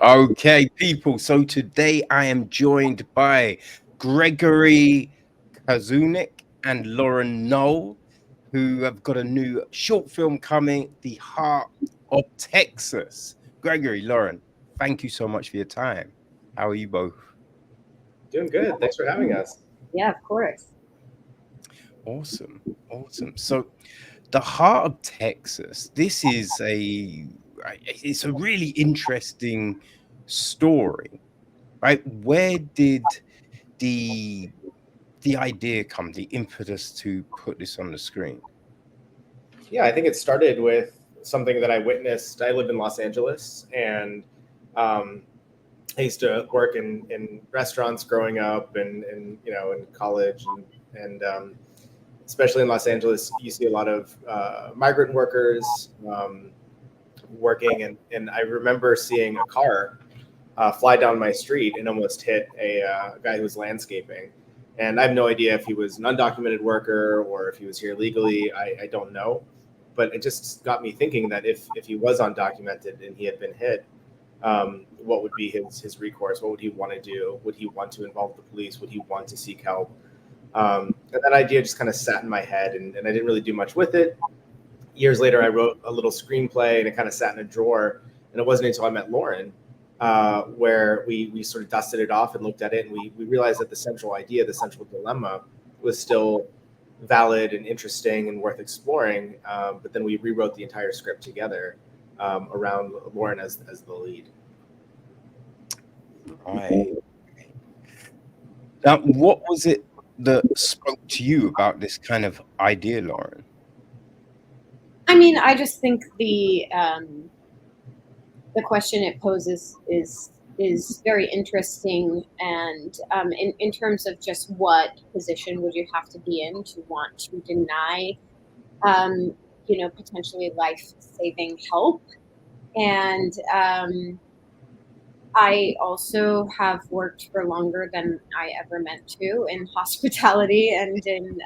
Okay, people. So today I am joined by Gregory Kazunik and Lauren Knoll, who have got a new short film coming, The Heart of Texas. Gregory, Lauren, thank you so much for your time. How are you both? Doing good. Thanks for having us. Yeah, of course. Awesome. Awesome. So The Heart of Texas, this is it's a really interesting story, right? Where did the the idea come, the impetus to put this on the screen? Yeah, I think it started with something that I witnessed. I live in Los Angeles, and um, I used to work in restaurants growing up, and in college, and especially in Los Angeles, you see a lot of migrant workers working, and I remember seeing a car fly down my street and almost hit a guy who was landscaping. And I have no idea if he was an undocumented worker or if he was here legally. I don't know. But it just got me thinking that if he was undocumented and he had been hit, what would be his recourse? What would he want to do? Would he want to involve the police? Would he want to seek help? And that idea just kind of sat in my head, and I didn't really do much with it. Years later, I wrote a little screenplay, and it kind of sat in a drawer. And it wasn't until I met Lauren where we sort of dusted it off and looked at it, and we realized that the central idea, the central dilemma, was still valid and interesting and worth exploring. But then we rewrote the entire script together around Lauren as the lead. Right. Now, what was it that spoke to you about this kind of idea, Lauren? I mean, I just think the question it poses is very interesting, and in terms of just what position would you have to be in to want to deny, um, potentially life-saving help, and I also have worked for longer than I ever meant to in hospitality and in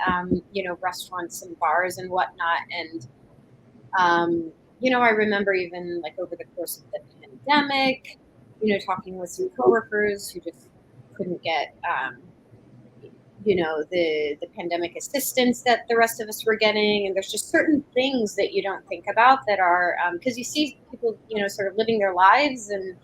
restaurants and bars and whatnot, and I remember even like over the course of the pandemic, talking with some coworkers who just couldn't get, the pandemic assistance that the rest of us were getting. And there's just certain things that you don't think about that are, because you see people, sort of living their lives and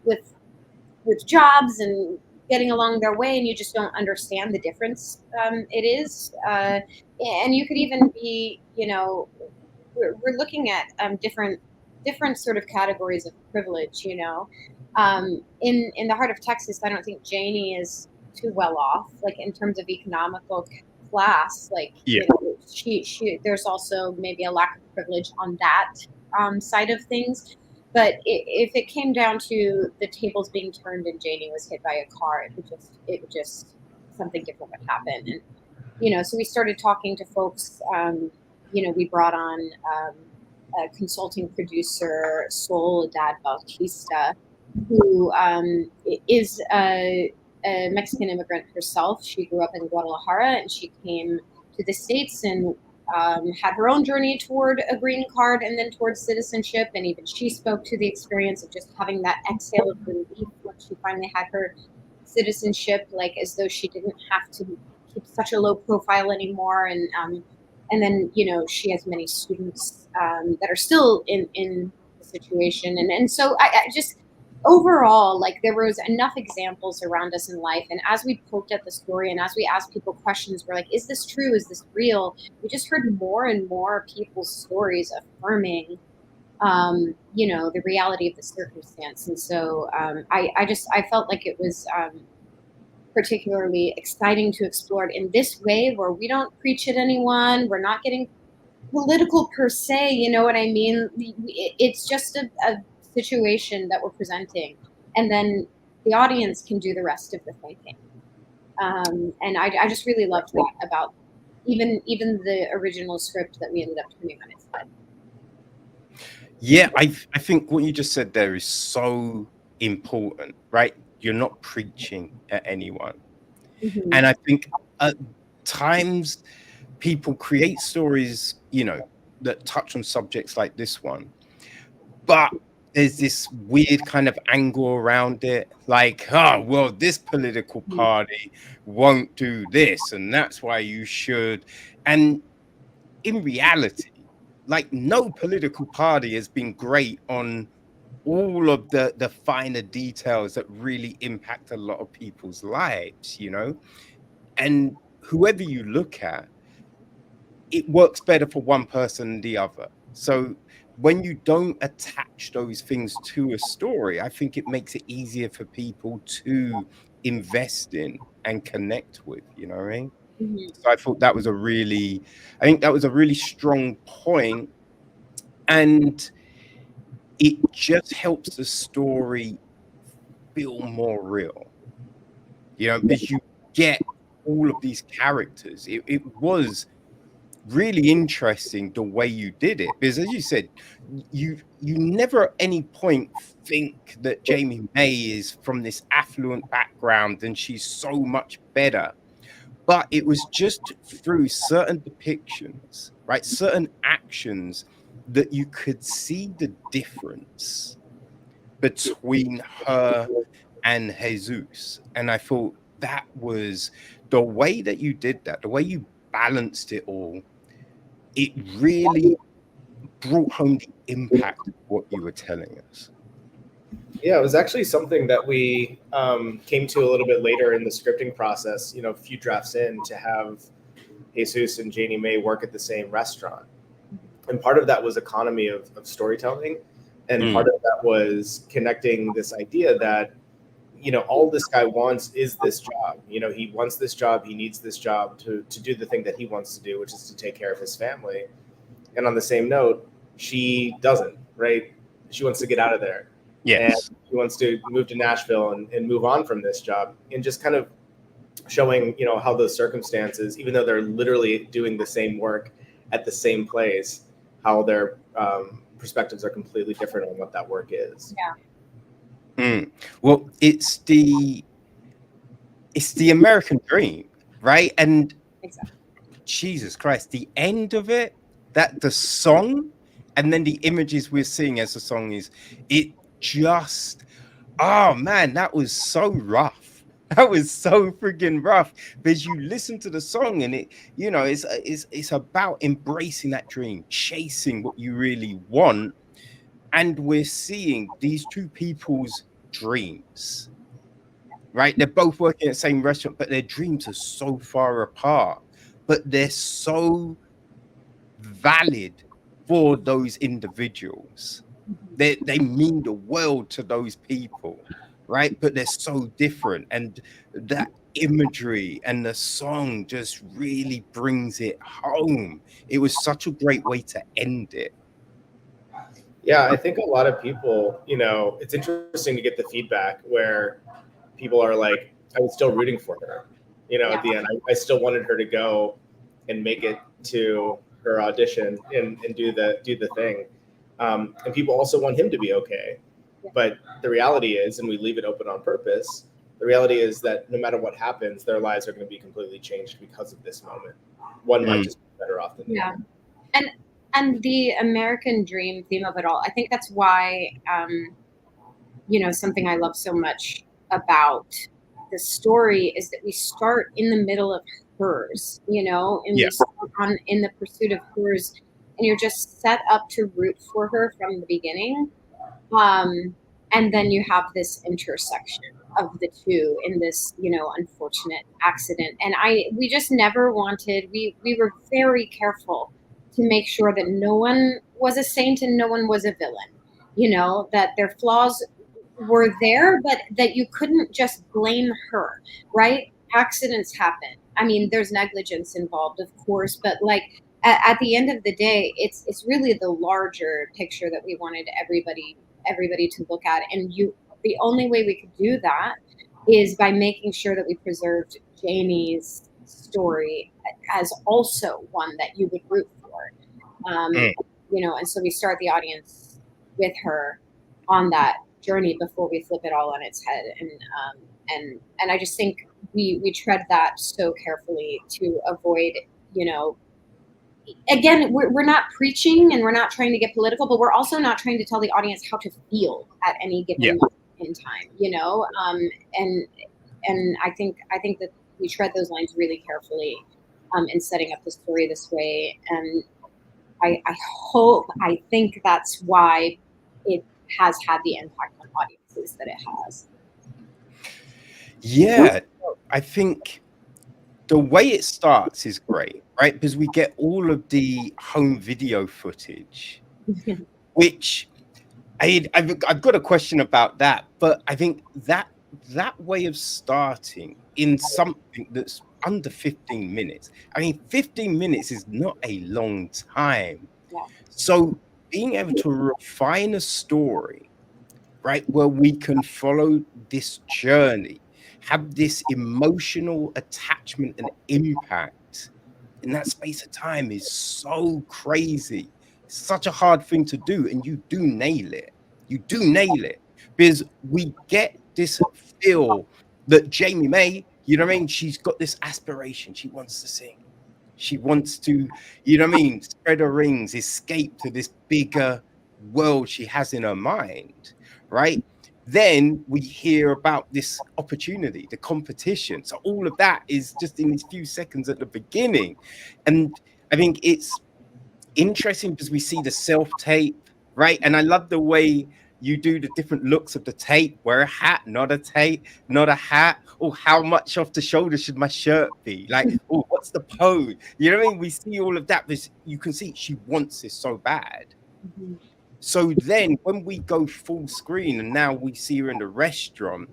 with jobs and getting along their way, and you just don't understand the difference it is. And you could even be, we're looking at different sort of categories of privilege. In the heart of Texas, I don't think Janie is too well off, like in terms of economical class. Like Yeah. she there's also maybe a lack of privilege on that side of things. But if it came down to the tables being turned and Janie was hit by a car, it would just something different would happen. And so we started talking to folks. We brought on a consulting producer, Soledad Bautista, who is a Mexican immigrant herself. She grew up in Guadalajara, and she came to the States and had her own journey toward a green card and then towards citizenship. And even she spoke to the experience of just having that exhale of relief when she finally had her citizenship, like as though she didn't have to keep such a low profile anymore. And then she has many students that are still in the situation, and so I just overall, like, there was enough examples around us in life, and as we poked at the story and as we asked people questions, we're like, is this true, is this real? We just heard more and more people's stories affirming the reality of the circumstance. And so I felt like it was particularly exciting to explore it in this way, where we don't preach at anyone, we're not getting political per se, you know what I mean? It's just a situation that we're presenting, and then the audience can do the rest of the thinking. And I just really loved that about even the original script that we ended up turning on its head. Yeah, I think what you just said there is so important, right? You're not preaching at anyone. Hmm. And I think at times people create stories, that touch on subjects like this one, but there's this weird kind of angle around it, like, oh, well, this political party won't do this, and that's why you should. And in reality, like, no political party has been great on all of the finer details that really impact a lot of people's lives, you know? And whoever you look at, it works better for one person than the other. So when you don't attach those things to a story, I think it makes it easier for people to invest in and connect with, you know what I mean? Mhm. So I think that was a really strong point, and it just helps the story feel more real, you know, because you get all of these characters. It was really interesting the way you did it, because as you said, you never at any point think that Jamie May is from this affluent background and she's so much better. But it was just through certain depictions, right? Certain actions that you could see the difference between her and Jesus. And I thought that was the way that you did that, the way you balanced it all. It really brought home the impact of what you were telling us. Yeah, it was actually something that we came to a little bit later in the scripting process, a few drafts in, to have Jesus and Janie May work at the same restaurant. And part of that was economy of storytelling. And part of that was connecting this idea that, all this guy wants is this job. He wants this job. He needs this job to do the thing that he wants to do, which is to take care of his family. And on the same note, she doesn't, right? She wants to get out of there. And Yes. she wants to move to Nashville and move on from this job, and just kind of showing, how those circumstances, even though they're literally doing the same work at the same place, how their perspectives are completely different on what that work is. Well, it's the American dream, right? And Exactly. Jesus Christ, the end of it, that the song, and then the images we're seeing as the song is, it just, oh man, that was so rough. That was so freaking rough, because you listen to the song and it, it's about embracing that dream, chasing what you really want. And we're seeing these two people's dreams, right? They're both working at the same restaurant, but their dreams are so far apart, but they're so valid for those individuals. They mean the world to those people, right? But they're so different. And that imagery and the song just really brings it home. It was such a great way to end it. Yeah, I think a lot of people, it's interesting to get the feedback where people are like, I was still rooting for her. At the end, I still wanted her to go and make it to her audition and do the thing. And people also want him to be okay. But the reality is, and we leave it open on purpose, the reality is that no matter what happens, their lives are going to be completely changed because of this moment. One might just be better off than the other. And the American dream theme of it all, I think that's why something I love so much about the story is that we start in the middle of hers, and we start in the pursuit of hers, and you're just set up to root for her from the beginning. And then you have this intersection of the two in this, unfortunate accident. And we just never wanted, we were very careful to make sure that no one was a saint and no one was a villain, that their flaws were there, but that you couldn't just blame her, right? Accidents happen. I mean, there's negligence involved, of course, but like at the end of the day, it's really the larger picture that we wanted everybody to look at. And the only way we could do that is by making sure that we preserved Janie's story as also one that you would root for. And so we start the audience with her on that journey before we flip it all on its head. And I just think we tread that so carefully to avoid, again, we're not preaching and we're not trying to get political, but we're also not trying to tell the audience how to feel at any given Yeah. moment in time, and I think that we tread those lines really carefully in setting up the story this way. And I think that's why it has had the impact on audiences that it has. Yeah, I think the way it starts is great, right? Because we get all of the home video footage, which I've got a question about that, but I think that way of starting in something that's under 15 minutes, I mean, 15 minutes is not a long time. Yeah. So being able to refine a story, right, where we can follow this journey, have this emotional attachment and impact in that space of time is so crazy. It's such a hard thing to do, and you do nail it. You do nail it because we get this feel that Jamie May, you know what I mean? She's got this aspiration. She wants to sing. She wants to, you know what I mean, spread her rings, escape to this bigger world she has in her mind, right? Then we hear about this opportunity, the competition. So all of that is just in these few seconds at the beginning. And I think it's interesting because we see the self-tape, right? And I love the way you do the different looks of the tape. Wear a hat, not a tape, not a hat. Oh, how much off the shoulder should my shirt be? Like, oh, what's the pose? You know what I mean? We see all of that. Because you can see she wants this so bad. Mm-hmm. So then when we go full screen and now we see her in the restaurant,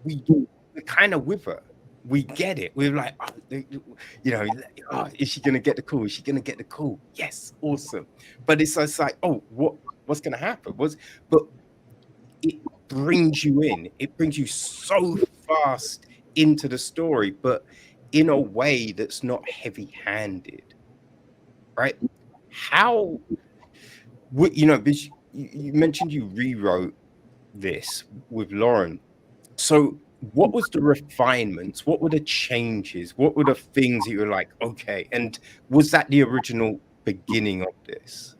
we're kind of with her. We get it. We're like, is she gonna get the call? Is she gonna get the call? Yes, awesome. But it's just like, oh, what's gonna happen? But it brings you in. It brings you so fast into the story, but in a way that's not heavy-handed, right? How because you mentioned you rewrote this with Lauren. So what was the refinements? What were the changes? What were the things that you were like, okay? And was that the original beginning of this?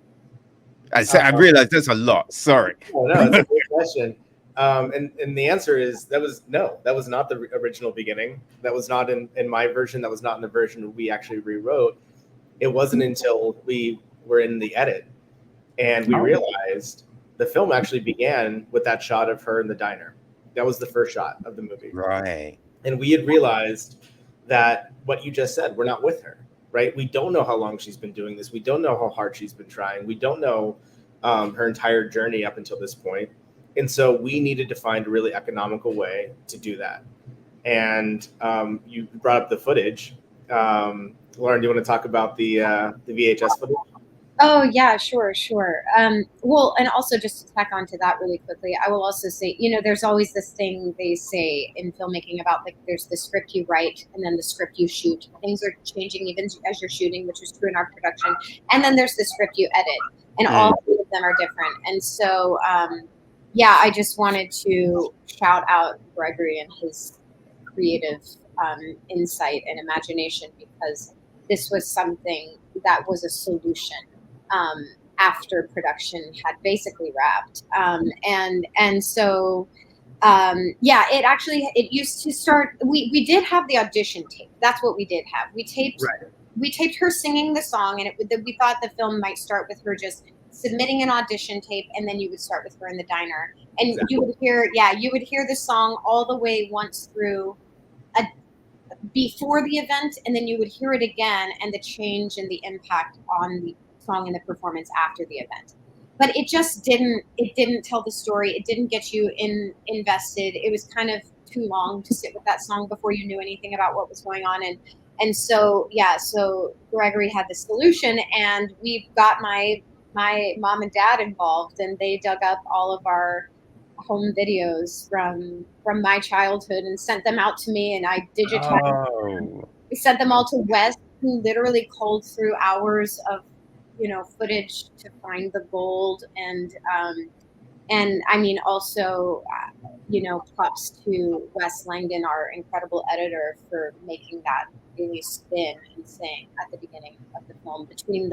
I realized that's a lot. Sorry. Oh, no, it's a great question. And the answer is that was not the original beginning. That was not in my version. That was not in the version we actually rewrote. It wasn't until we were in the edit and we realized the film actually began with that shot of her in the diner. That was the first shot of the movie. Right. And we had realized that what you just said, we're not with her, right? We don't know how long she's been doing this. We don't know how hard she's been trying. We don't know her entire journey up until this point. And so we needed to find a really economical way to do that. And you brought up the footage. Lauren, do you want to talk about the VHS footage? Oh yeah, sure. Well, and also just to tack onto that really quickly, I will also say, there's always this thing they say in filmmaking about like there's the script you write and then the script you shoot. Things are changing even as you're shooting, which is true in our production. And then there's the script you edit, and all three of them are different. And so, I just wanted to shout out Gregory and his creative insight and imagination, because this was something that was a solution after production had basically wrapped. It used to start, we did have the audition tape. That's what we did have. We taped her singing the song, and we thought the film might start with her just submitting an audition tape, and then you would start with her in the diner. And you would hear the song all the way once through before the event, and then you would hear it again, and the change and the impact on the song and the performance after the event. But it just didn't tell the story. It didn't get you invested. It was kind of too long to sit with that song before you knew anything about what was going on. So Gregory had the solution, and we got my mom and dad involved, and they dug up all of our home videos from my childhood and sent them out to me, and I digitized them. We sent them all to Wes, who literally culled through hours of footage to find the gold, And I mean, also, props to Wes Langdon, our incredible editor, for making that really spin and sing at the beginning of the film. Between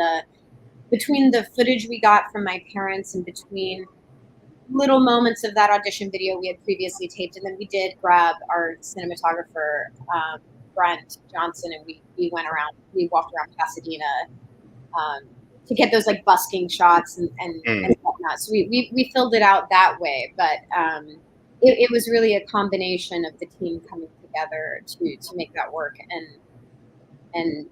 the footage we got from my parents and between little moments of that audition video we had previously taped, and then we did grab our cinematographer, Brent Johnson, and we walked around Pasadena to get those like busking shots and whatnot. So we filled it out that way, but it was really a combination of the team coming together to make that work, and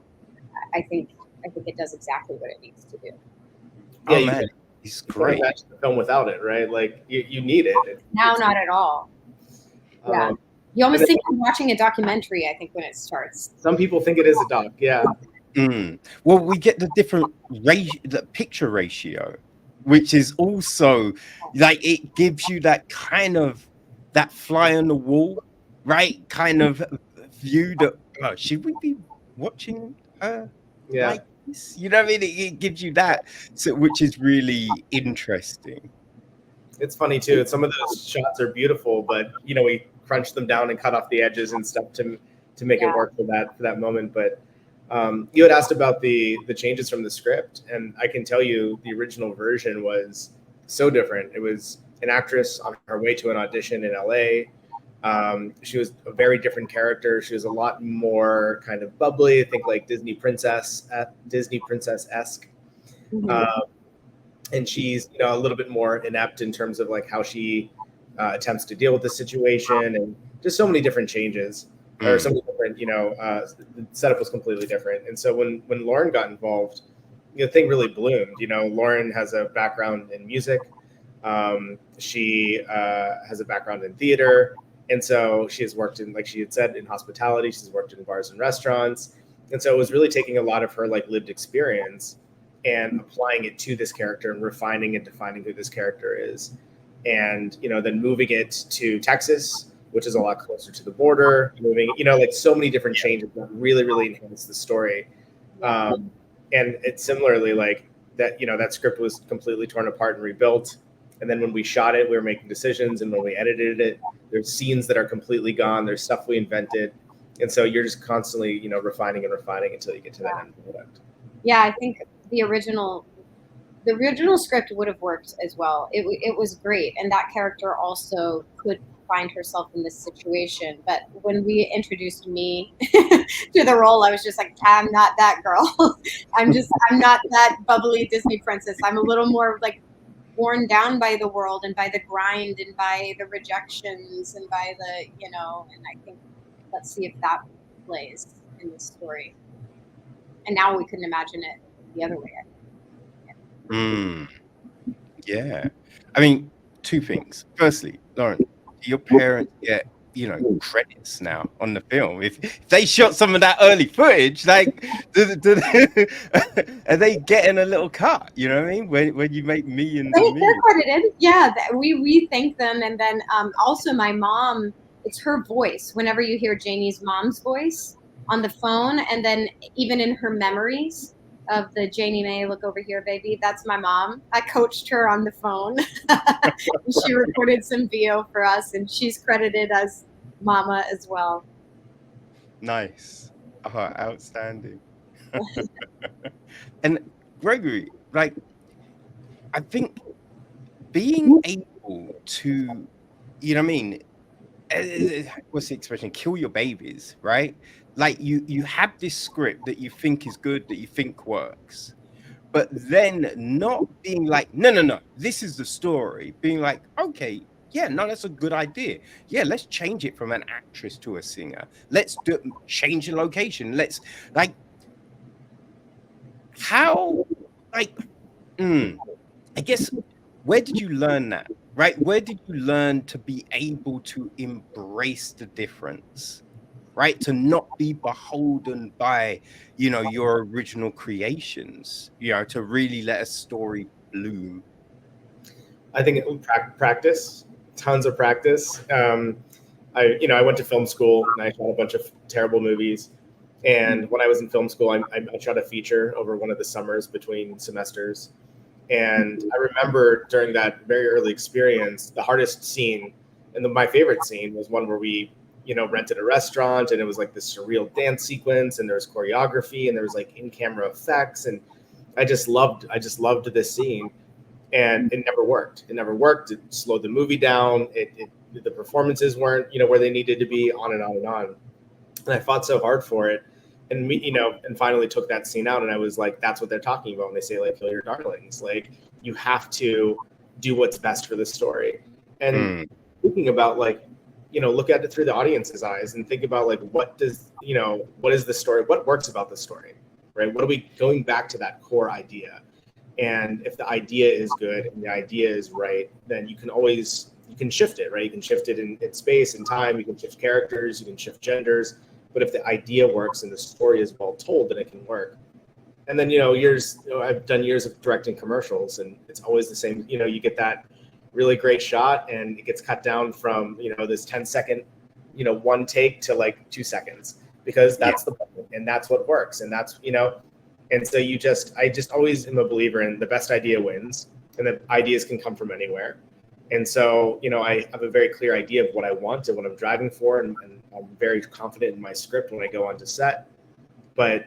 I think it does exactly what it needs to do. Oh man, he's great. Imagine the film without it, right? Like you need it. Not at all. Yeah. You almost think you're watching a documentary, I think, when it starts. Some people think it is a doc, yeah. Well, we get the different the picture ratio, which is also like it gives you that kind of that fly on the wall, right? Kind of view that should we be watching her like this? You know what I mean? It gives you that, which is really interesting. It's funny too. Some of those shots are beautiful, but we crunch them down and cut off the edges and stuff to make it work for that moment. But you had asked about the changes from the script, and I can tell you the original version was so different. It was an actress on her way to an audition in LA. She was a very different character. She was a lot more kind of bubbly, I think like Disney princess-esque. And she's a little bit more inept in terms of like how she attempts to deal with the situation, and just so many different changes. Or so many different, the setup was completely different. And so when Lauren got involved, the thing really bloomed. Lauren has a background in music. She has a background in theater. And so she has worked in, like she had said, in hospitality. She's worked in bars and restaurants. And so it was really taking a lot of her like lived experience and applying it to this character and refining and defining who this character is. And, then moving it to Texas, which is a lot closer to the border, moving, like so many different changes that really, really enhance the story. And it's similarly like that, that script was completely torn apart and rebuilt. And then when we shot it, we were making decisions. And when we edited it, there's scenes that are completely gone. There's stuff we invented. And so you're just constantly, refining and refining until you get to that end product. Yeah, I think the original script would have worked as well. It was great. And that character also could find herself in this situation. But when we introduced me to the role, I was just like, I'm not that girl. I'm not that bubbly Disney princess. I'm a little more like worn down by the world and by the grind and by the rejections and by the, and I think let's see if that plays in this story. And now we couldn't imagine it the other way. Yeah. I mean, two things. Firstly, Lauren, do your parents get, credits now on the film? If they shot some of that early footage, like, are they getting a little cut? You know what I mean? When you make millions and millions. They're credited. Yeah, we thank them. And then also my mom, it's her voice. Whenever you hear Janie's mom's voice on the phone, and then even in her memories of the Janie May, look over here, baby, that's my mom. I coached her on the phone. She recorded some VO for us, and she's credited as Mama as well. Nice. Oh, outstanding. And Gregory, like, I think being able to, what's the expression? Kill your babies, right? Like you have this script that you think is good, that you think works, but then not being like, no, this is the story. Being like, okay, yeah, no, that's a good idea. Yeah, let's change it from an actress to a singer. Let's change the location. Let's I guess, where did you learn that, right? Where did you learn to be able to embrace the difference? Right, to not be beholden by, your original creations, to really let a story bloom. I think practice, tons of practice. I went to film school and I shot a bunch of terrible movies. And when I was in film school, I shot a feature over one of the summers between semesters. And I remember during that very early experience, the hardest scene and my favorite scene was one where we, rented a restaurant, and it was like this surreal dance sequence, and there was choreography, and there was like in-camera effects, and I just loved this scene, and it never worked. It never worked. It slowed the movie down. The performances weren't, where they needed to be, on and on and on. And I fought so hard for it, and and finally took that scene out, and I was like, that's what they're talking about when they say like kill your darlings. Like, you have to do what's best for the story. And thinking about like, look at it through the audience's eyes and think about like, what is the story? What works about the story, right? What are we going back to that core idea? And if the idea is good and the idea is right, then you can shift it, right? You can shift it in space and time. You can shift characters. You can shift genders. But if the idea works and the story is well told, then it can work. And then, I've done years of directing commercials, and it's always the same. You get that really great shot, and it gets cut down from, this 10-second, one take to like 2 seconds, because that's the point, and that's what works. And that's, and so I just always am a believer in the best idea wins, and that ideas can come from anywhere. And so, I have a very clear idea of what I want and what I'm driving for, and I'm very confident in my script when I go onto set. But,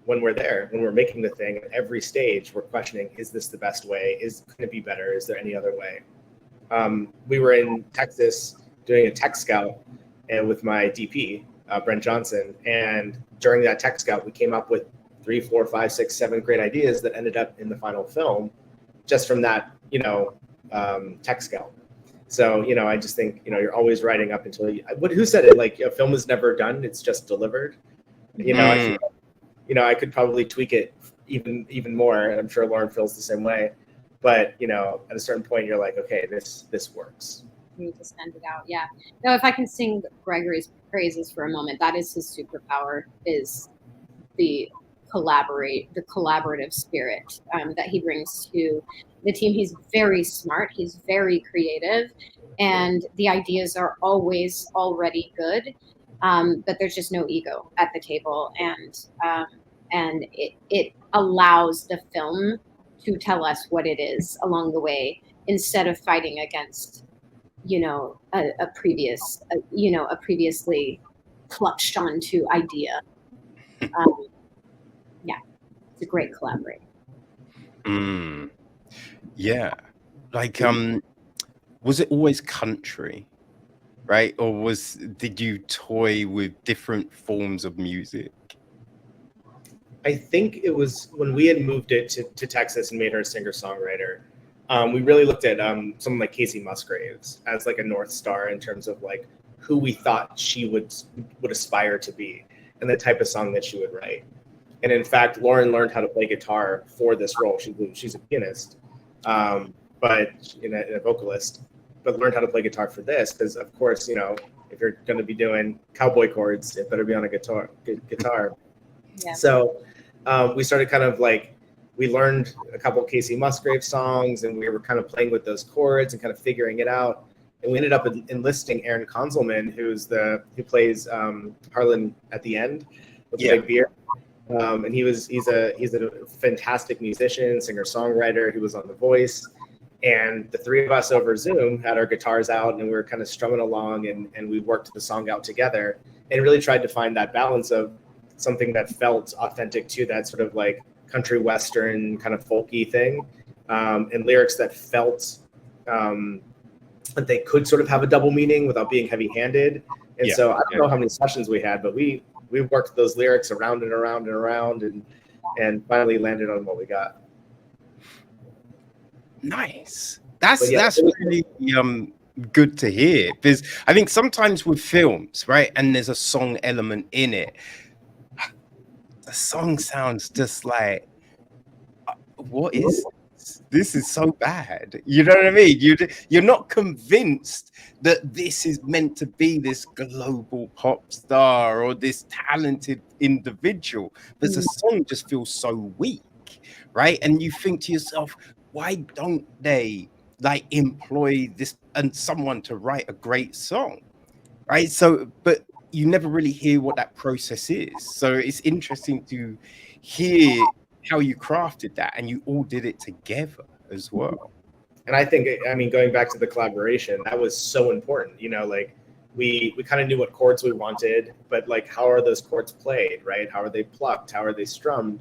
when we're there, when we're making the thing, at every stage, we're questioning, is this the best way? Can it be better? Is there any other way? We were in Texas doing a tech scout and with my DP, Brent Johnson. And during that tech scout, we came up with 3, 4, 5, 6, 7 great ideas that ended up in the final film just from that, tech scout. So, I just think, you're always writing up until who said it? Like, a film is never done. It's just delivered. I could probably tweak it even more. And I'm sure Lauren feels the same way. But, at a certain point, you're like, okay, this works. You need to send it out. Yeah. No, if I can sing Gregory's praises for a moment, that is his superpower, is the collaborative spirit that he brings to the team. He's very smart. He's very creative, and the ideas are always already good. But there's just no ego at the table, and it allows the film to tell us what it is along the way, instead of fighting against, a previously clutched onto idea. Yeah, it's a great collaborator. Yeah, like was it always country, right? Or did you toy with different forms of music? I think it was when we had moved it to Texas and made her a singer-songwriter. We really looked at someone like Casey Musgraves as like a North Star in terms of like who we thought she would aspire to be and the type of song that she would write. And in fact, Lauren learned how to play guitar for this role. She's a pianist, but a vocalist, but learned how to play guitar for this because, of course, if you're going to be doing cowboy chords, it better be on a guitar. Yeah. So we started kind of like, we learned a couple of Casey Musgraves songs, and we were kind of playing with those chords and kind of figuring it out. And we ended up enlisting Aaron Konzelman, who plays Harlan at the end with the big beard. And he's a fantastic musician, singer songwriter. He was on The Voice, and the three of us over Zoom had our guitars out, and we were kind of strumming along, and we worked the song out together, and really tried to find that balance of something that felt authentic to that sort of like country western kind of folky thing, and lyrics that felt that they could sort of have a double meaning without being heavy-handed. And so I don't know how many sessions we had, but we worked those lyrics around and around and around, and finally landed on what we got. Nice. That's really good to hear, because I think sometimes with films, right, and there's a song element in it, the song sounds just like, what is this? This is so bad. You know what I mean? You're not convinced that this is meant to be this global pop star or this talented individual, but the song just feels so weak, right? And you think to yourself, why don't they like employ this and someone to write a great song, right? So, but you never really hear what that process is. So it's interesting to hear how you crafted that, and you all did it together as well. And I think, I mean, going back to the collaboration, that was so important. You know, like we kind of knew what chords we wanted, but like how are those chords played, right? How are they plucked? How are they strummed?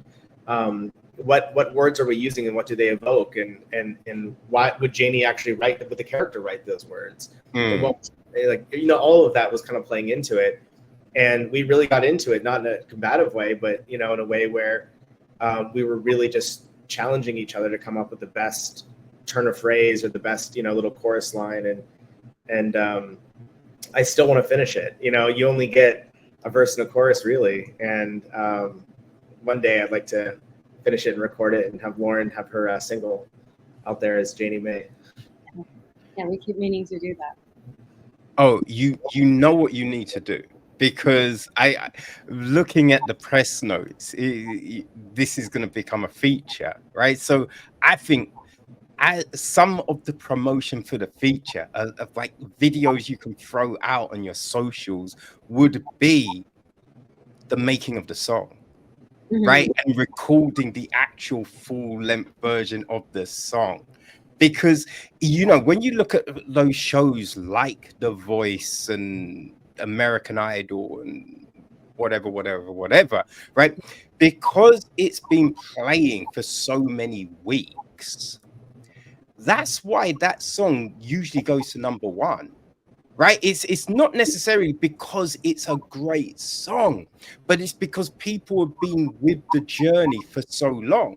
What words are we using, and what do they evoke? And why would Janie actually write? Would the character write those words? And what, like, you know, all of that was kind of playing into it, and we really got into it, not in a combative way, but you know, in a way where we were really just challenging each other to come up with the best turn of phrase or the best, you know, little chorus line. And I still want to finish it. You know, you only get a verse and a chorus really. And one day I'd like to finish it and record it and have Lauren have her single out there as Janie May. Yeah, we keep meaning to do that. Oh, you know what you need to do, because I looking at the press notes, this is going to become a feature, right? So I think some of the promotion for the feature of like videos you can throw out on your socials would be the making of the song, right? And recording the actual full-length version of the song. Because, you know, when you look at those shows like The Voice and American Idol and whatever, right? Because it's been playing for so many weeks, that's why that song usually goes to number one, right? It's not necessarily because it's a great song, but it's because people have been with the journey for so long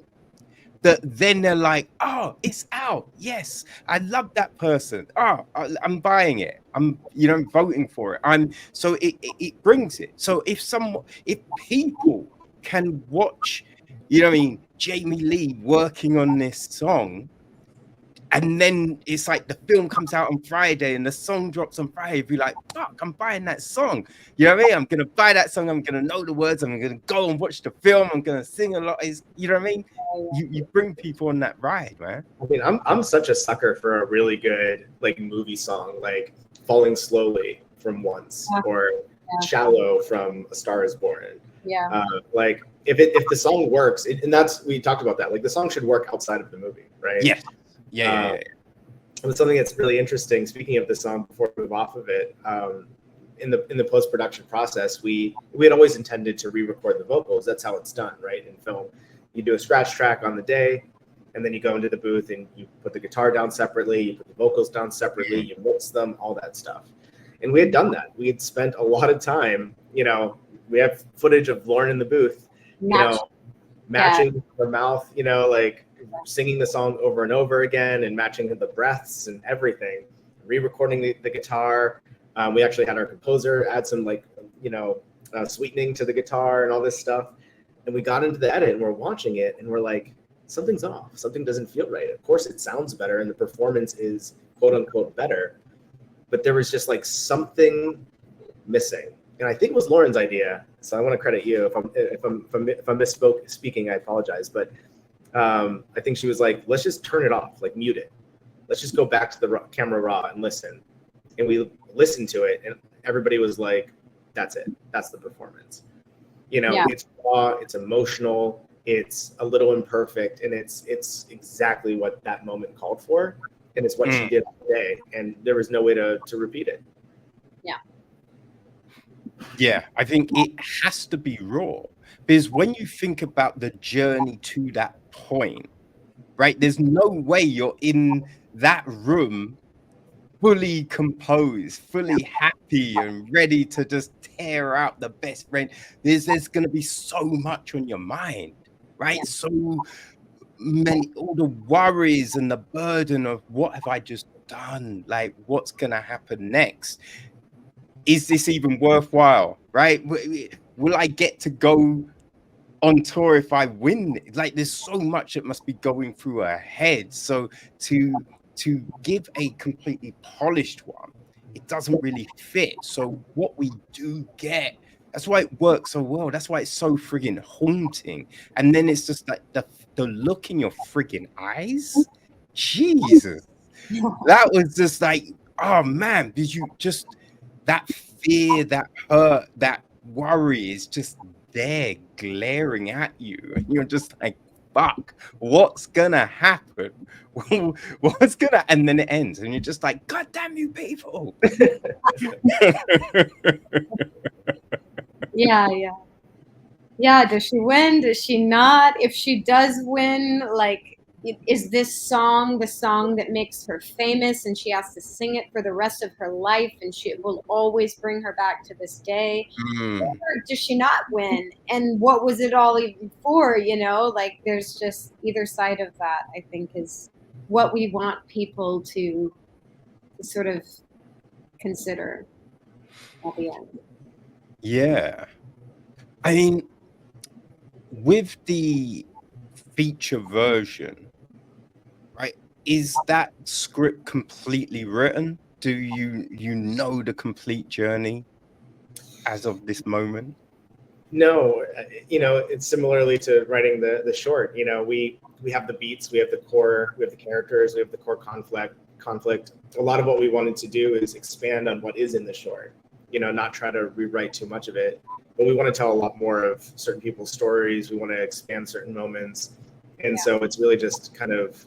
that then they're like, oh, it's out. Yes, I love that person. Oh, I'm buying it. I'm, you know, voting for it. So it brings it. So if people can watch, you know what I mean, Jamie Lee working on this song, and then it's like the film comes out on Friday and the song drops on Friday, be like, fuck, I'm buying that song. You know what I mean? I'm going to buy that song. I'm going to know the words. I'm going to go and watch the film. I'm going to sing a lot. You know what I mean? You bring people on that ride, man. I mean, I'm such a sucker for a really good like movie song, like Falling Slowly from Once or Shallow from A Star Is Born. Yeah. Like if the song works, and we talked about that, like the song should work outside of the movie, right? Yeah. Yeah. And something that's really interesting, speaking of the song, before we move off of it, in the post-production process, we had always intended to re-record the vocals. That's how it's done, right? In film, you do a scratch track on the day, and then you go into the booth and you put the guitar down separately, you put the vocals down separately, you mix them, all that stuff. And we had done that. We had spent a lot of time, you know, we have footage of Lauren in the booth, you know, matching her mouth, you know, like singing the song over and over again and matching the breaths and everything, re-recording the guitar. We actually had our composer add some like, you know, sweetening to the guitar and all this stuff. And we got into the edit and we're watching it and we're like, something's off. Something doesn't feel right. Of course it sounds better and the performance is quote unquote better, but there was just like something missing. And I think it was Lauren's idea. So I want to credit you. If I'm misspoke speaking, I apologize. But I think she was like, let's just turn it off, like mute it. Let's just go back to the camera raw and listen. And we listened to it and everybody was like, that's it. That's the performance. You know, it's raw, it's emotional, it's a little imperfect, and it's exactly what that moment called for. And it's what she did today. And there was no way to repeat it. Yeah. Yeah, I think it has to be raw. Because when you think about the journey to that point, right, there's no way you're in that room fully composed, fully happy and ready to just tear out the best friend. There's going to be so much on your mind, right? So many, all the worries and the burden of what have I just done? Like, what's going to happen next? Is this even worthwhile, right? Will I get to go on tour if I win? Like, there's so much that must be going through her head. So to give a completely polished one, it doesn't really fit. So what we do get, that's why it works so well. That's why it's so friggin' haunting. And then it's just like the look in your friggin' eyes. Jesus, that was just like, oh man, did you just, that fear, that hurt, that worry is just there glaring at you, and you're just like, fuck, what's gonna happen? What's gonna, and then it ends, and you're just like, God damn you people. Yeah, yeah. Yeah, does she win? Does she not? If she does win, like, is this song the song that makes her famous and she has to sing it for the rest of her life and she will always bring her back to this day? Or does she not win? And what was it all even for? You know, like, there's just either side of that, I think, is what we want people to sort of consider at the end. Yeah. I mean, with the feature version, right, is that script completely written? Do you know the complete journey as of this moment? No, it's similarly to writing the short. We have the beats, we have the core, we have the characters, we have the core conflict. A lot of what we wanted to do is expand on what is in the short. Not try to rewrite too much of it, but we want to tell a lot more of certain people's stories. We want to expand certain moments, and so it's really just kind of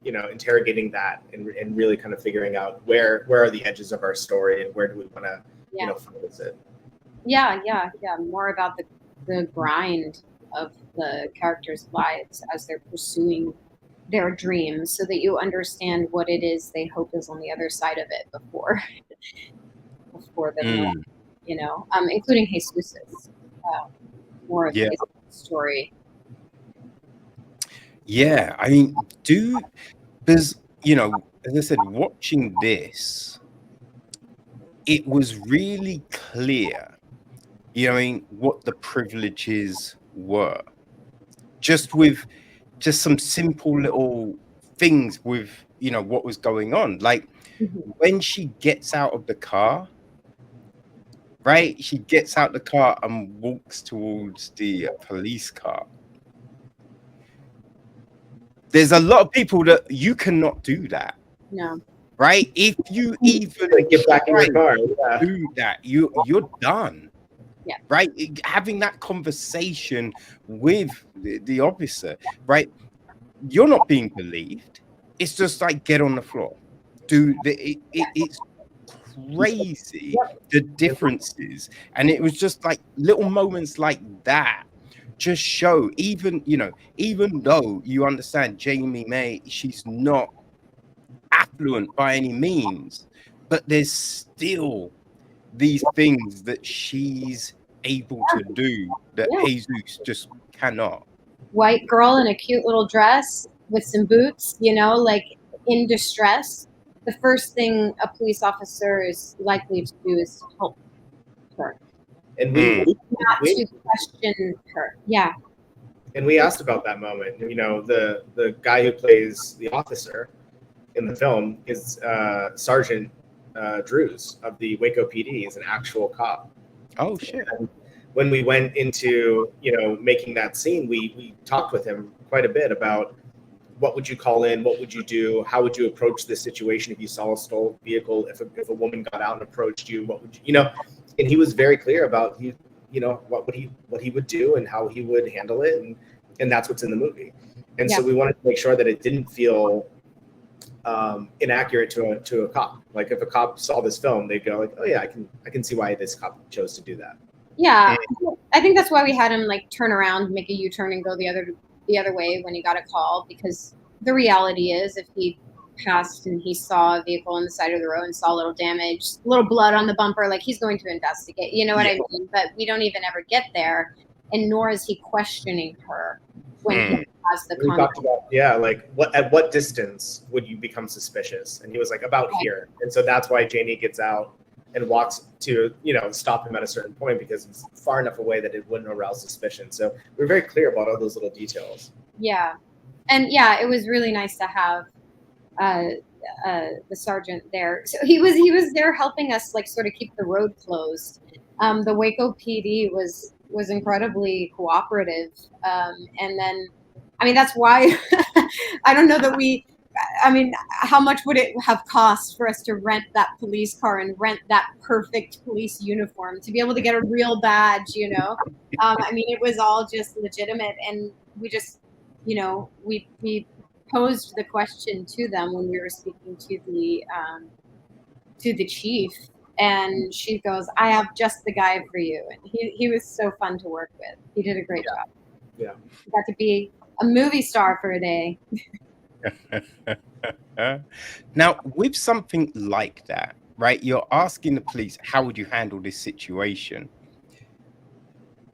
interrogating that and really kind of figuring out where are the edges of our story and where do we want to focus it. Yeah. More about the grind of the characters' lives as they're pursuing their dreams, so that you understand what it is they hope is on the other side of it before the including Jesus's more of his story. Yeah, I mean, because as I said, watching this, it was really clear, what the privileges were. Just some simple little things with, what was going on. Like when she gets out of the car, right? She gets out the car and walks towards the police car. There's a lot of people that you cannot do that. No. Right? If you even get back in your car, do that, you're done. Yeah. Right? Having that conversation with the officer, right? You're not being believed. It's just like, get on the floor. It's crazy the differences. And it was just like little moments like that just show, even though you understand Jamie May, she's not affluent by any means, but there's still these things that she's able to do that Jesus just cannot. White girl in a cute little dress with some boots, like in distress. The first thing a police officer is likely to do is to help her. And not to question her. Yeah. And we asked about that moment. The guy who plays the officer in the film is Sergeant Drews of the Waco PD. Is an actual cop. Oh shit! And when we went into making that scene, we talked with him quite a bit about what would you call in, what would you do, how would you approach this situation if you saw a stolen vehicle, if a woman got out and approached you, what would you And he was very clear about what he would do and how he would handle it, and that's what's in the movie. And so we wanted to make sure that it didn't feel inaccurate to a cop. Like if a cop saw this film, they'd go like, oh yeah, I can see why this cop chose to do that. Yeah, I think that's why we had him like turn around, make a U-turn, and go the other way when he got a call. Because the reality is, if he passed and he saw a vehicle on the side of the road and saw a little damage, a little blood on the bumper, like he's going to investigate. You know what I mean? But we don't even ever get there, and nor is he questioning her when he has the. We talked about like at what distance would you become suspicious? And he was like, about here. And so that's why Janie gets out and walks to stop him at a certain point, because it's far enough away that it wouldn't arouse suspicion. So we're very clear about all those little details. Yeah, and it was really nice to have the sergeant there. So he was there helping us like sort of keep the road closed. The Waco PD was incredibly cooperative, and then that's why I don't know that how mumuch would it have cost for us to rent that police car and rent that perfect police uniform to be able to get a real badge, it was all just legitimate, and we just we posed the question to them when we were speaking to the chief, and she goes, "I have just the guy for you." And he was so fun to work with. He did a great job. Yeah. He got to be a movie star for a day. Now, with something like that, right? You're asking the police, how would you handle this situation?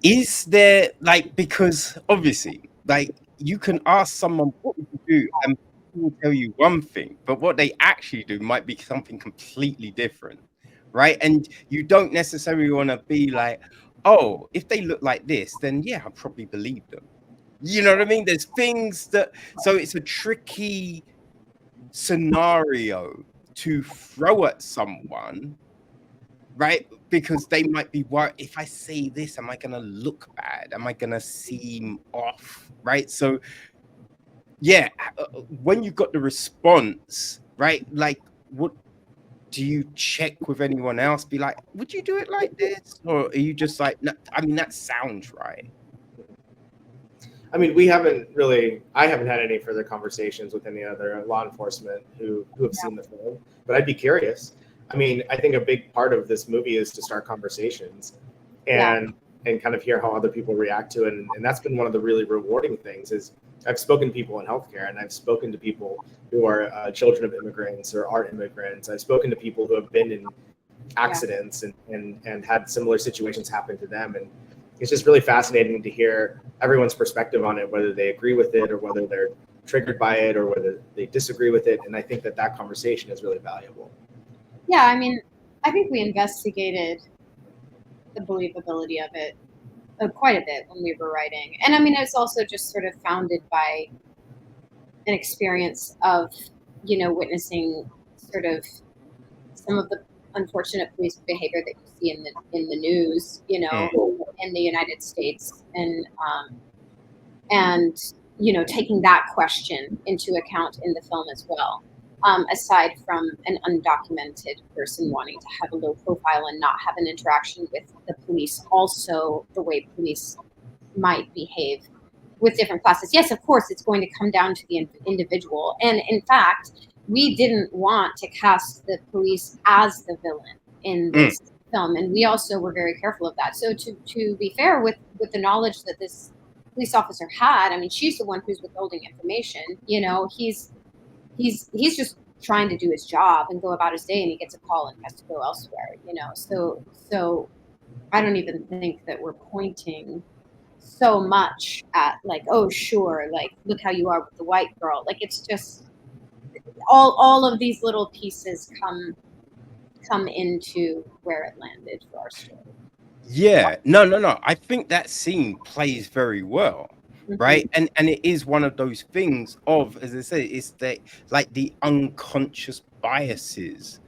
Is there like, because obviously, like, you can ask someone what would you do, and people will tell you one thing, but what they actually do might be something completely different, right? And you don't necessarily want to be like, oh, if they look like this, then yeah, I probably believe them. You know what I mean? There's things that, so it's a tricky scenario to throw at someone, right? Because they might be worried, if I say this, am I going to look bad? Am I going to seem off? Right? So, yeah, when you got the response, right? Like, what do you check with anyone else? Be like, would you do it like this? Or are you just like, no, I mean, that sounds right. I mean, I haven't had any further conversations with any other law enforcement who have seen the film, but I'd be curious. I mean, I think a big part of this movie is to start conversations and kind of hear how other people react to it. And that's been one of the really rewarding things is I've spoken to people in healthcare, and I've spoken to people who are children of immigrants or are immigrants. I've spoken to people who have been in accidents and had similar situations happen to them. And it's just really fascinating to hear everyone's perspective on it, whether they agree with it or whether they're triggered by it or whether they disagree with it. And I think that conversation is really valuable. Yeah, I mean, I think we investigated the believability of it quite a bit when we were writing. And I mean, it's also just sort of founded by an experience of, witnessing sort of some of the unfortunate police behavior that you see in the news, in the United States, and taking that question into account in the film as well. Aside from an undocumented person wanting to have a low profile and not have an interaction with the police, also the way police might behave with different classes. Yes, of course, it's going to come down to the individual. And in fact, we didn't want to cast the police as the villain in this film. And we also were very careful of that. So to be fair, with the knowledge that this police officer had, I mean, she's the one who's withholding information. He's just trying to do his job and go about his day, and he gets a call and has to go elsewhere. So I don't even think that we're pointing so much at like, oh sure, like look how you are with the white girl. Like it's just all of these little pieces come into where it landed for our story. Yeah, no. I think that scene plays very well, right? And it is one of those things of, as I say, it's the unconscious biases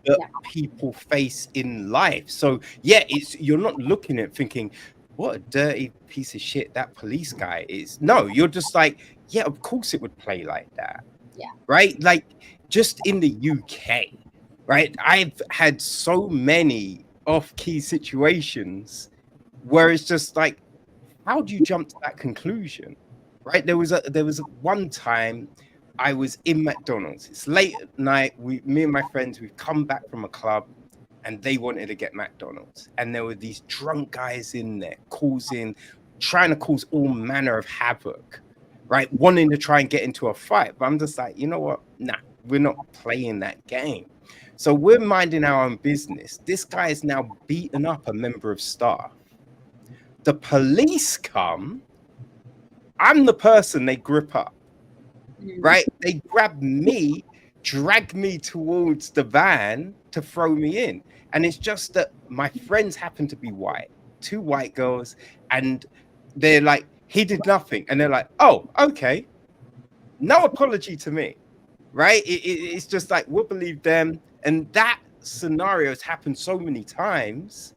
that people face in life. So yeah, you're not looking at thinking, what a dirty piece of shit that police guy is. No, you're just like, yeah, of course it would play like that. Yeah. Right? Like just in the UK, right? I've had so many off-key situations where it's just like, how do you jump to that conclusion? Right? There was one time I was in McDonald's. It's late at night. Me and my friends, we've come back from a club and they wanted to get McDonald's. And there were these drunk guys in there trying to cause all manner of havoc, right? Wanting to try and get into a fight. But I'm just like, you know what? Nah, we're not playing that game. So we're minding our own business. This guy is now beaten up a member of staff. The police come. I'm the person they grip up, right? They grab me, drag me towards the van to throw me in. And it's just that my friends happen to be white, 2 white girls, and they're like, he did nothing. And they're like, oh, okay. No apology to me, right? It's just like, we'll believe them. And that scenario has happened so many times,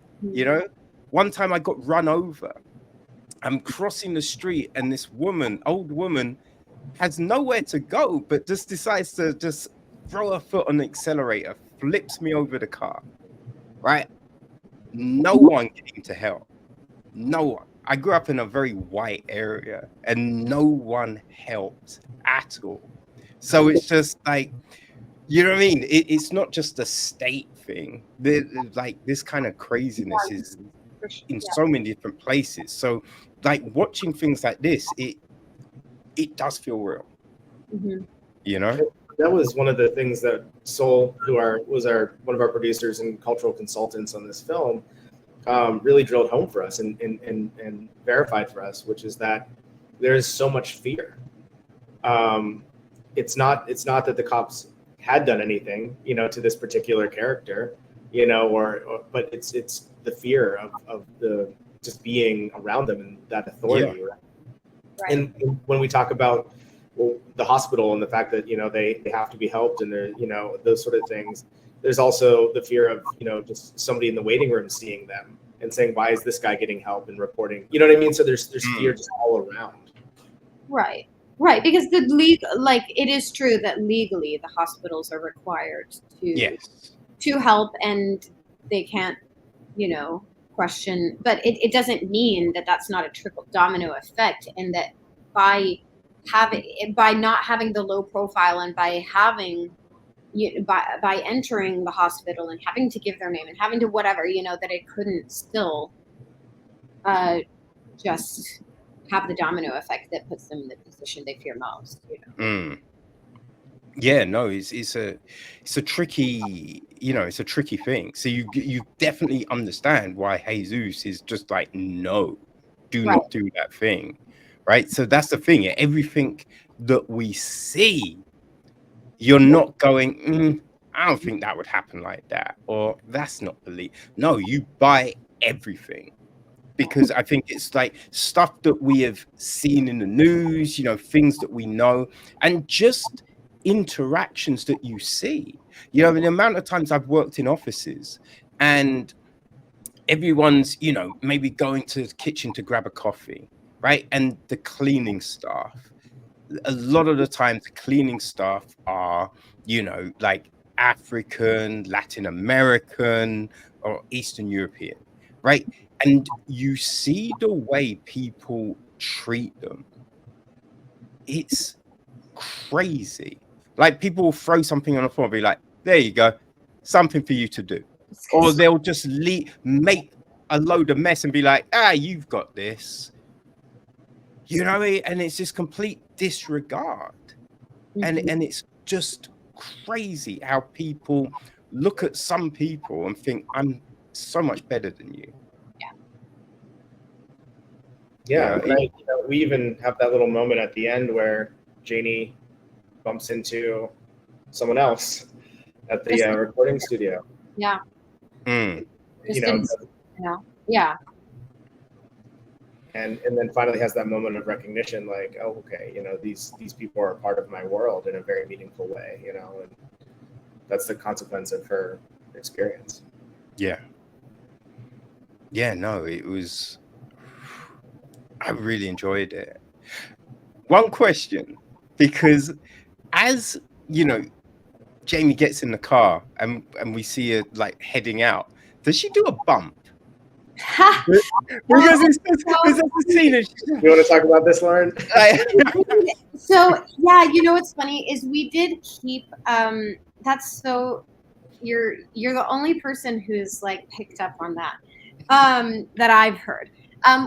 One time I got run over. I'm crossing the street and this old woman, has nowhere to go, but just decides to just throw her foot on the accelerator, flips me over the car, right? No one came to help. No one. I grew up in a very white area, and no one helped at all. So it's just like, you know what I mean? It's not just a state thing. Like this kind of craziness is For sure. in so many different places. So like watching things like this, it does feel real, Hmm. you know? That was one of the things that Sol, was one of our producers and cultural consultants on this film, really drilled home for us and verified for us, which is that there is so much fear. It's not that the cops had done anything, to this particular character, but it's the fear of the just being around them and that authority. Right. And when we talk about the hospital and the fact that they have to be helped and they're those sort of things, there's also the fear of just somebody in the waiting room seeing them and saying, why is this guy getting help, and reporting, you know what I mean? So there's fear just all around. Right, because it is true that legally the hospitals are required to help, and they can't question, but it doesn't mean that that's not a trickle domino effect, and that by not having the low profile, and by having by entering the hospital and having to give their name and having to whatever, that it couldn't still just have the domino effect that puts them in the position they fear most. Yeah, no, it's a tricky, it's a tricky thing. So you definitely understand why Jesus is just like, no, do not do that thing, right? So that's the thing. Everything that we see, you're not going, I don't think that would happen like that, or that's not believe. No, you buy everything, because I think it's like stuff that we have seen in the news, things that we know, and just interactions that you see. The amount of times I've worked in offices and everyone's, maybe going to the kitchen to grab a coffee, right? And the cleaning staff, a lot of the time the cleaning staff are, like African, Latin American, or Eastern European, right? And you see the way people treat them. It's crazy. Like, people will throw something on the floor and be like, there you go, something for you to do. Or they'll just make a load of mess and be like, you've got this. And it's just complete disregard. And it's just crazy how people look at some people and think, I'm so much better than you. Yeah, we even have that little moment at the end where Janie bumps into someone else at the recording studio. Yeah. Yeah. And then finally has that moment of recognition, like, oh, okay, these people are a part of my world in a very meaningful way, and that's the consequence of her experience. Yeah. Yeah, no, I really enjoyed it. One question, because as Jamie gets in the car and we see her like heading out, does she do a bump? Because it's a scene. You want to talk about this, Lauren? So yeah, what's funny is we did keep that's so you're the only person who's like picked up on that that I've heard.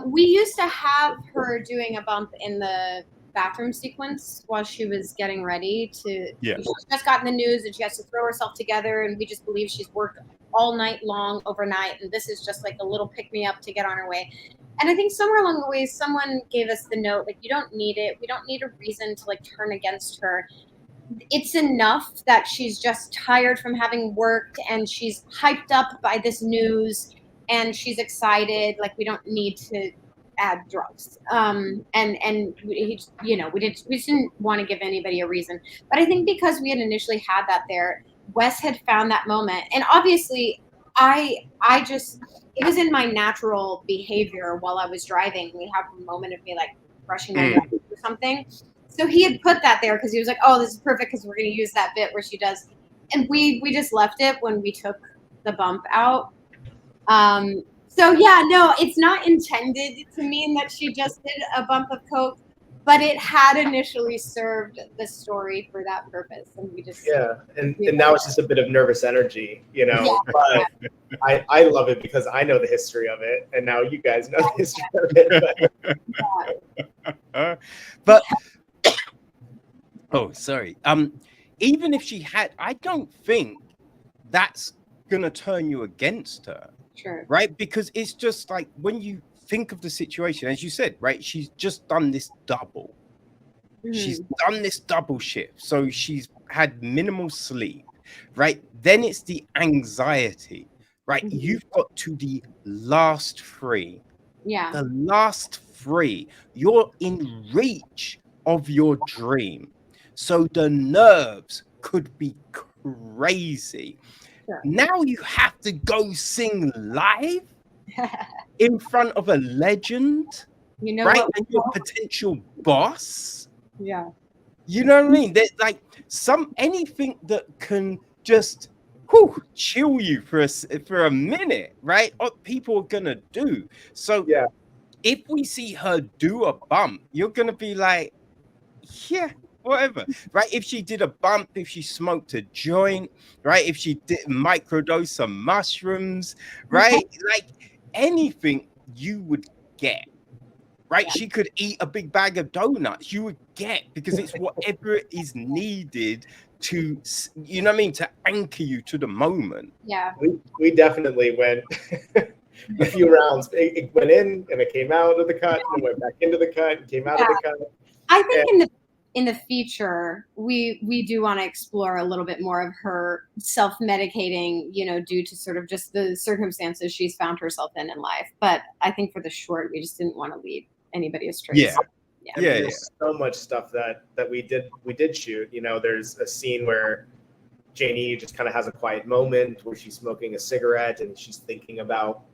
We used to have her doing a bump in the bathroom sequence while she was getting ready to. She's just gotten the news and she has to throw herself together, and we just believe she's worked all night long overnight, and this is just like a little pick-me-up to get on her way. And I think somewhere along the way someone gave us the note, like, you don't need it, we don't need a reason to like turn against her. It's enough that she's just tired from having worked and she's hyped up by this news and she's excited. Like, we don't need to add drugs. And we didn't want to give anybody a reason. But I think because we had initially had that there, Wes had found that moment. And obviously it was in my natural behavior while I was driving. We have a moment of me like brushing my nose or something. So he had put that there because he was like, oh, this is perfect because we're going to use that bit where she does. And we just left it when we took the bump out. So So yeah, no, it's not intended to mean that she just did a bump of coke, but it had initially served the story for that purpose, and we just and now it's just a bit of nervous energy, you know. Yeah. But I love it because I know the history of it, and now you guys know the history of it. But oh, sorry. Even if she had, I don't think that's gonna turn you against her, Sure. right? Because it's just like when you think of the situation, as you said, right? She's just done this double. She's done this double shift, so she's had minimal sleep, right? Then it's the anxiety, right? You've got to the last three. Yeah. The last three, you're in reach of your dream. So the nerves could be crazy. Sure. Now you have to go sing live in front of a legend, You know right? what? And your potential boss. Yeah. You know what I mean? There's like anything that can just chill you for a minute, right? What people are gonna do. So Yeah. if we see her do a bump, you're gonna be like, yeah, whatever, right? If she did a bump, if she smoked a joint, right? If she did microdose some mushrooms, right? Like anything you would get. Right, Yeah. she could eat a big bag of donuts. You would get, because it's whatever is needed to, you know what I mean, to anchor you to the moment. Yeah. We definitely went a few rounds. It went in and it came out of the cut, and it went back into the cut and came out of the cut. I think in the future, we do want to explore a little bit more of her self-medicating, you know, due to sort of just the circumstances she's found herself in life. But I think for the short, we just didn't want to lead anybody astray. Yeah. I mean, there's so much stuff that we did shoot. You know, there's a scene where Janie just kind of has a quiet moment where she's smoking a cigarette and she's thinking about,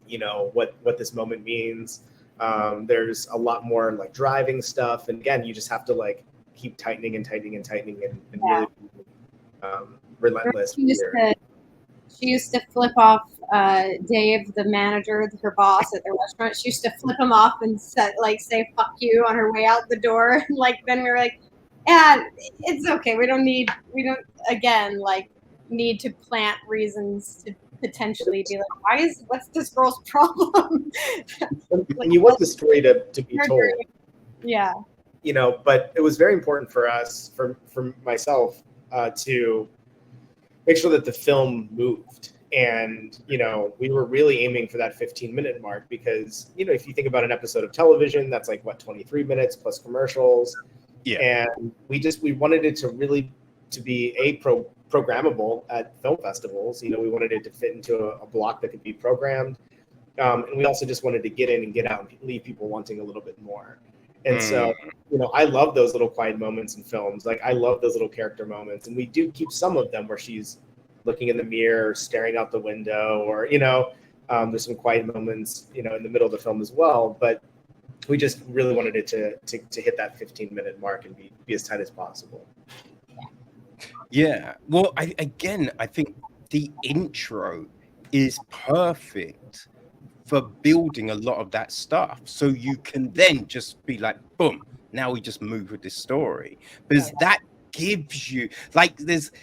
you know, what this moment means. There's a lot more like driving stuff, and again, you just have to like keep tightening and really relentless. She used to flip off Dave, the manager, her boss at the restaurant. She used to flip him off and say "fuck you" on her way out the door. Like then we were like, "Yeah, it's okay. We don't need to plant reasons to potentially be like, what's this girl's problem?" And you want the story to be told. Yeah. You know, but it was very important for us, for myself, to make sure that the film moved. And, you know, we were really aiming for that 15-minute mark because, you know, if you think about an episode of television, that's like, 23 minutes plus commercials. Yeah. And we wanted it to really to be programmable at film festivals. You know, we wanted it to fit into a block that could be programmed. And we also just wanted to get in and get out and leave people wanting a little bit more. And so, you know, I love those little quiet moments in films. Like, I love those little character moments. And we do keep some of them where she's looking in the mirror, staring out the window, or, you know, there's some quiet moments, you know, in the middle of the film as well. But we just really wanted it to hit that 15-minute mark and be as tight as possible. Yeah. Well, I think the intro is perfect for building a lot of that stuff, so you can then just be like, boom, now we just move with this story, because that gives you, like, there's,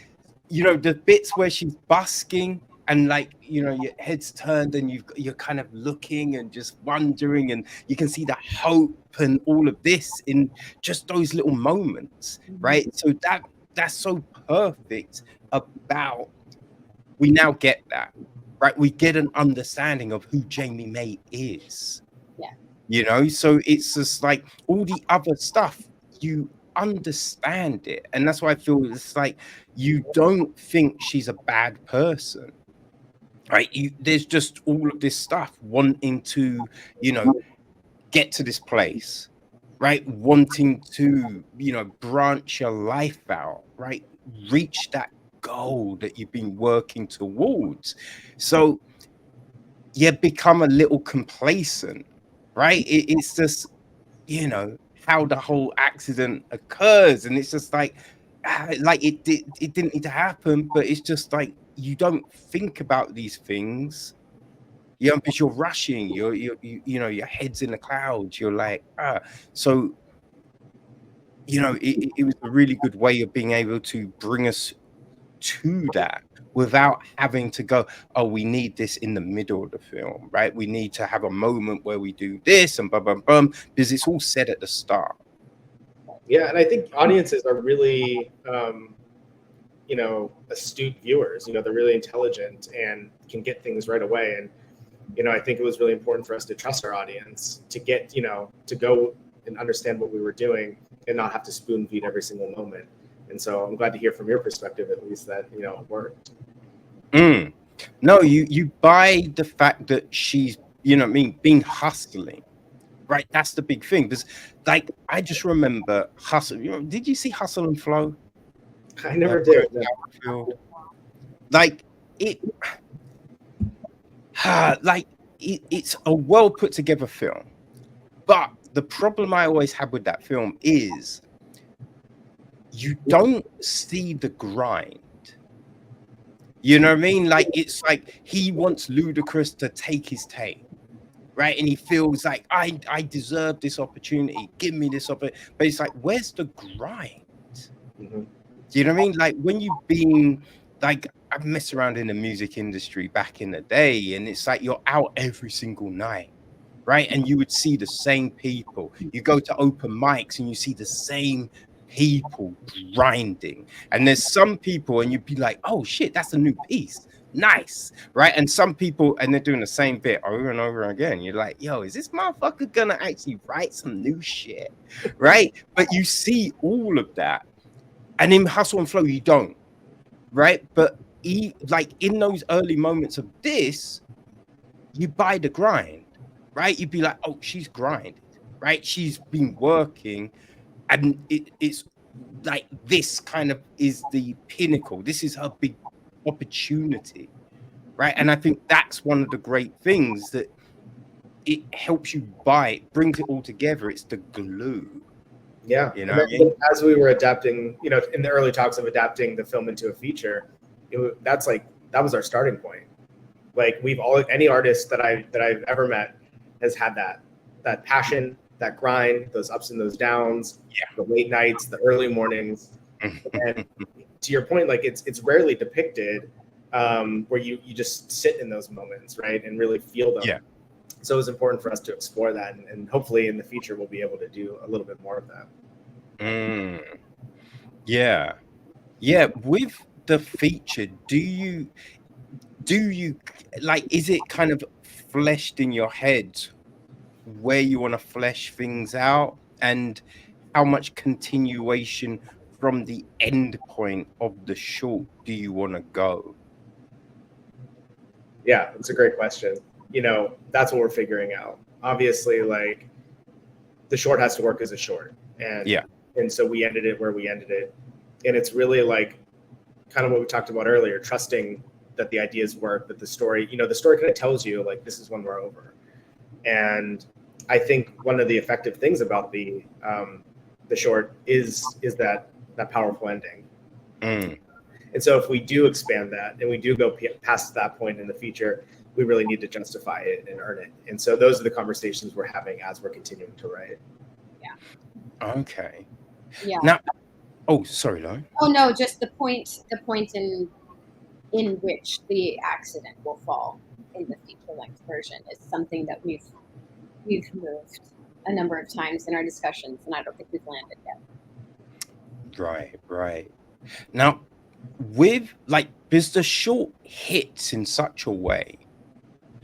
you know, the bits where she's busking and, like, you know, your head's turned and you're kind of looking and just wondering, and you can see the hope and all of this in just those little moments, right? So that's so perfect about, we now get that. Right, we get an understanding of who Jamie May is. Yeah. You know, so it's just like all the other stuff, you understand it. And that's why I feel it's like you don't think she's a bad person. Right? There's just all of this stuff wanting to, you know, get to this place, right? Wanting to, you know, branch your life out, right? Reach that goal that you've been working towards. So you become a little complacent, right? It's just, you know, how the whole accident occurs, and it's just like it didn't need to happen, but it's just like you don't think about these things You know, because you're rushing, your head's in the clouds. You're like, so it was a really good way of being able to bring us to that without having to go, oh, we need this in the middle of the film, right? We need to have a moment where we do this and bum bum bum, because it's all said at the start. Yeah, and I think audiences are really astute viewers. They're really intelligent and can get things right away. And I think it was really important for us to trust our audience to get to go and understand what we were doing and not have to spoon feed every single moment. And so I'm glad to hear from your perspective, at least, that it worked. No, you buy the fact that she's being hustling, right? That's the big thing. Because like I just remember Hustle. Did you see Hustle and Flow? I never did. Like it, it's a well put together film, but the problem I always had with that film is you don't see the grind. You know what I mean? Like it's like he wants Ludacris to take his take, right? And he feels like I deserve this opportunity. Give me this opportunity. But it's like, where's the grind? Mm-hmm. Do you know what I mean? Like when you've been like, I've messed around in the music industry back in the day, and it's like you're out every single night, right? And you would see the same people. You go to open mics and you see the same people grinding. And there's some people, and you'd be like, oh shit, that's a new piece. Nice, right? And some people, and they're doing the same bit over and over again. You're like, yo, is this motherfucker gonna actually write some new shit, right? But you see all of that. And in Hustle and Flow, you don't, right? But like in those early moments of this, you buy the grind, right? You'd be like, oh, she's grinded, right? She's been working, and it's like this kind of is the pinnacle. This is her big opportunity, right? And I think that's one of the great things that it helps you buy, brings it all together. It's the glue. Yeah, you know. As we were adapting, in the early talks of adapting the film into a feature, that was our starting point. Like any artist that I've ever met has had that passion, that grind, those ups and those downs, the late nights, the early mornings, and to your point, like it's rarely depicted where you just sit in those moments, right, and really feel them. Yeah. So it was important for us to explore that, and hopefully in the future we'll be able to do a little bit more of that. Yeah. With the feature, do you like? Is it kind of fleshed in your head where you want to flesh things out, and how much continuation from the end point of the short do you want to go? Yeah, it's a great question. That's what we're figuring out. Obviously, like the short has to work as a short, and so we ended it where we ended it, and it's really like kind of what we talked about earlier, trusting that the ideas work, that the story kind of tells you like this is when we're over. And I think one of the effective things about the short is that powerful ending. And so if we do expand that and we do go past that point in the feature, we really need to justify it and earn it. And so those are the conversations we're having as we're continuing to write. Yeah. Okay. Yeah. Now, sorry, Lauren. Oh no, just the point in which the accident will fall in the feature-length version is something that we've moved a number of times in our discussions, and I don't think we've landed yet. Right. Now, with because the short hits in such a way,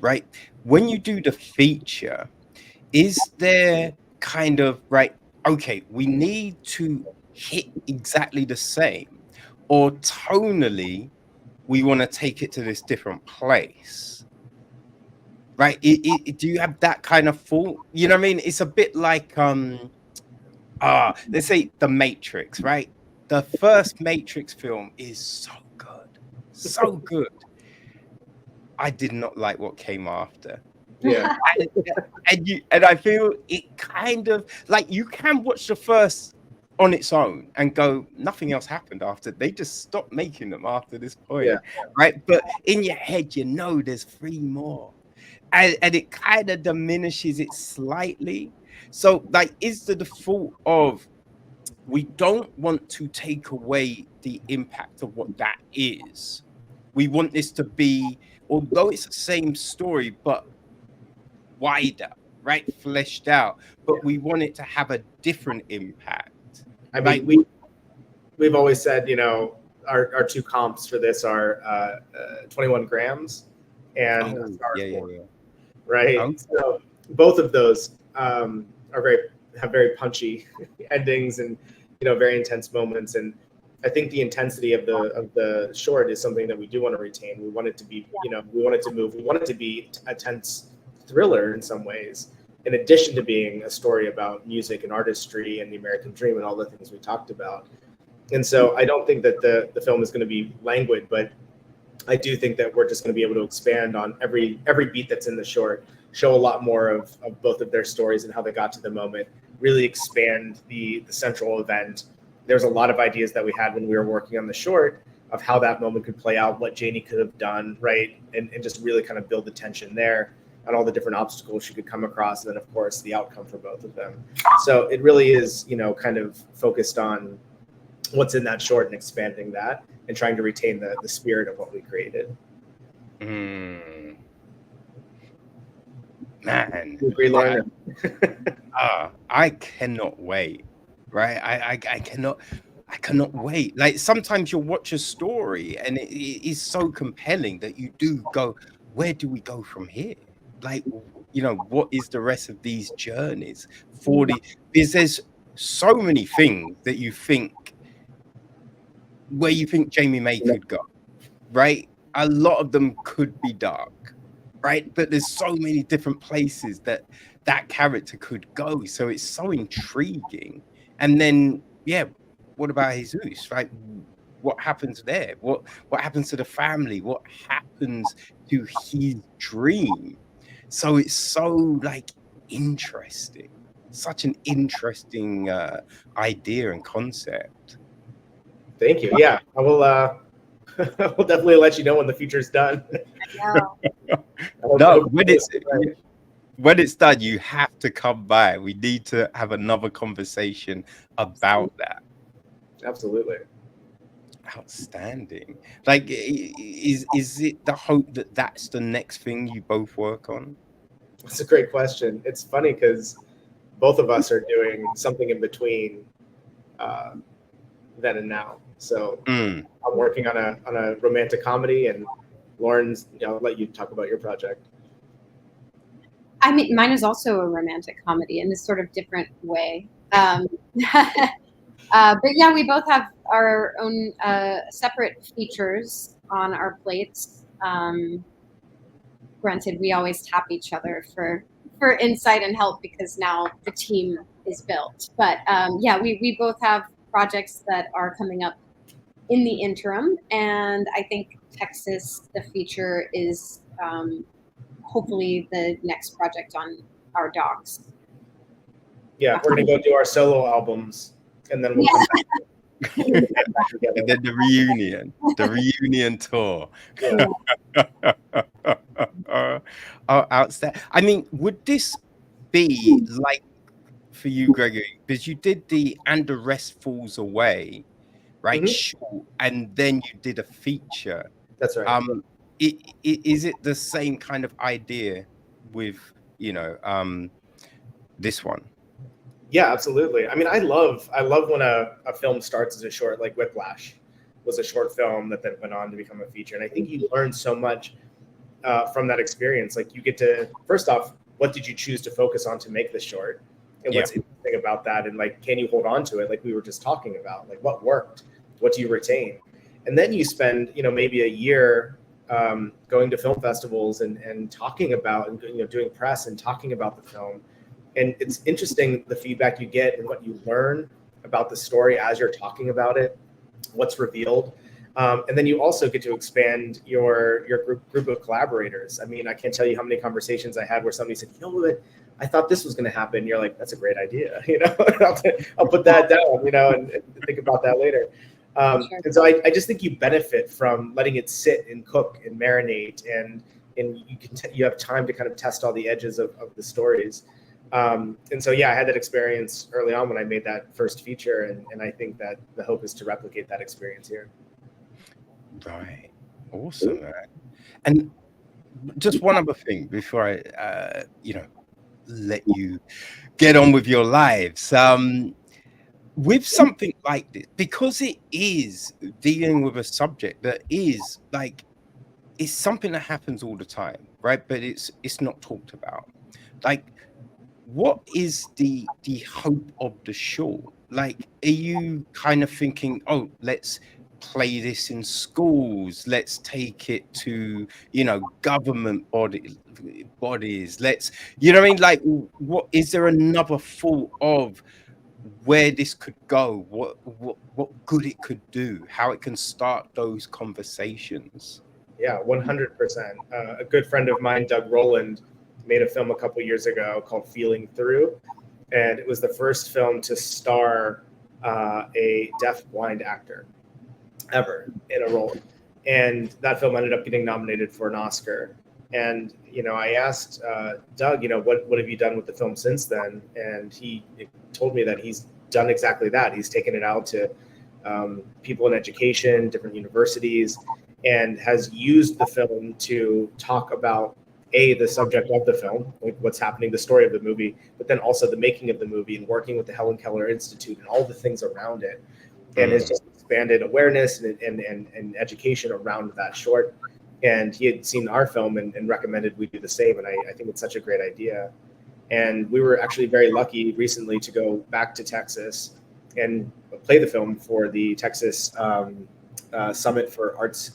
right? When you do the feature, is there kind of okay, we need to hit exactly the same, or tonally we want to take it to this different place, right? Do you have that kind of thought? You know what I mean? It's a bit like let's say The Matrix, right? The first Matrix film is so good. I did not like what came after. Yeah. and I feel it kind of like you can watch the first on its own and go, nothing else happened after. They just stopped making them after this point, right? But in your head, there's 3 more. and it kind of diminishes it slightly. So, like, is the default of we don't want to take away the impact of what that is. We want this to be, although it's the same story, but wider, right? Fleshed out, but we want it to have a different impact. I Like, mean, we've always said, our two comps for this are 21 grams and A Star is Born, right? Okay. So both of those have very punchy endings and very intense moments. And I think the intensity of the short is something that we do want to retain. We want it to be, we want it to move. We want it to be a tense thriller in some ways, in addition to being a story about music and artistry and the American dream and all the things we talked about. And so I don't think that the film is going to be languid, but I do think that we're just going to be able to expand on every beat that's in the short, show a lot more of both of their stories and how they got to the moment, really expand the central event. There's a lot of ideas that we had when we were working on the short of how that moment could play out, what Janie could have done, right? And just really kind of build the tension there and all the different obstacles she could come across. And then, of course, the outcome for both of them. So it really is, kind of focused on what's in that short and expanding that and trying to retain the spirit of what we created. Man, I cannot wait. Right, I cannot wait. Like, sometimes you'll watch a story and it is so compelling that you do go, where do we go from here? Like, what is the rest of these journeys for because there's so many things that you think where you think Jamie May could go, right? A lot of them could be dark, right? But there's so many different places that character could go. So it's so intriguing. And then, what about Jesus? Like, what happens there? What happens to the family? What happens to his dream? So it's so, like, interesting. Such an interesting idea and concept. Thank you. Yeah, I will. I will definitely let you know when the feature's done. No, when it's done, you have to come by. We need to have another conversation about that. Absolutely. Outstanding. Like, is it the hope that that's the next thing you both work on? That's a great question. It's funny because both of us are doing something in between then and now. So I'm working on a romantic comedy, and Lauren's, I'll let you talk about your project. I mean, mine is also a romantic comedy in this sort of different way. But yeah, we both have our own separate features on our plates. Granted, we always tap each other for insight and help because now the team is built. But yeah, we both have projects that are coming up in the interim, and I think Texas, the feature, is hopefully the next project on our docs. Yeah, we're gonna go do our solo albums, and then we'll come back. And then the reunion tour. Outstanding. I mean, would this be like for you, Gregory? Because you did And the Rest Falls Away, right? Mm-hmm. Short, and then you did a feature. That's right. Is it the same kind of idea with this one? Yeah, absolutely. I mean, I love when a film starts as a short, like Whiplash was a short film that then went on to become a feature. And I think you learn so much from that experience. Like, you get to, first off, what did you choose to focus on to make the short? And what's interesting about that? And, like, can you hold on to it? Like we were just talking about, like, what worked? What do you retain? And then you spend, maybe a year going to film festivals and talking about, and doing press and talking about the film. And it's interesting the feedback you get and what you learn about the story as you're talking about it, what's revealed. And then you also get to expand your group of collaborators. I mean, I can't tell you how many conversations I had where somebody said, what, I thought this was going to happen. And you're like, that's a great idea. I'll put that down, and think about that later. And so I just think you benefit from letting it sit and cook and marinate and and you have time to kind of test all the edges of the stories. And so, yeah, I had that experience early on when I made that first feature, and I think that the hope is to replicate that experience here. Right. Awesome, man. And just one other thing before I, let you get on with your lives. With something like this, because it is dealing with a subject that is like, it's something that happens all the time, right? But it's not talked about. Like, what is the hope of the show? Like, are you kind of thinking, oh, let's play this in schools, let's take it to, government bodies, let's, what I mean? Like, what is there another thought of where this could go, what good it could do, how it can start those conversations? Yeah, 100%. A good friend of mine, Doug Roland, made a film a couple years ago called Feeling Through, and it was the first film to star a deaf-blind actor ever in a role. And that film ended up getting nominated for an Oscar. And I asked Doug, what have you done with the film since then? And he told me that he's done exactly that. He's taken it out to people in education, different universities, and has used the film to talk about the subject of the film, like what's happening, the story of the movie, but then also the making of the movie and working with the Helen Keller Institute and all the things around it, and has just expanded awareness and education around that short. And he had seen our film and recommended we do the same, and I think it's such a great idea. And we were actually very lucky recently to go back to Texas and play the film for the Texas Summit for Arts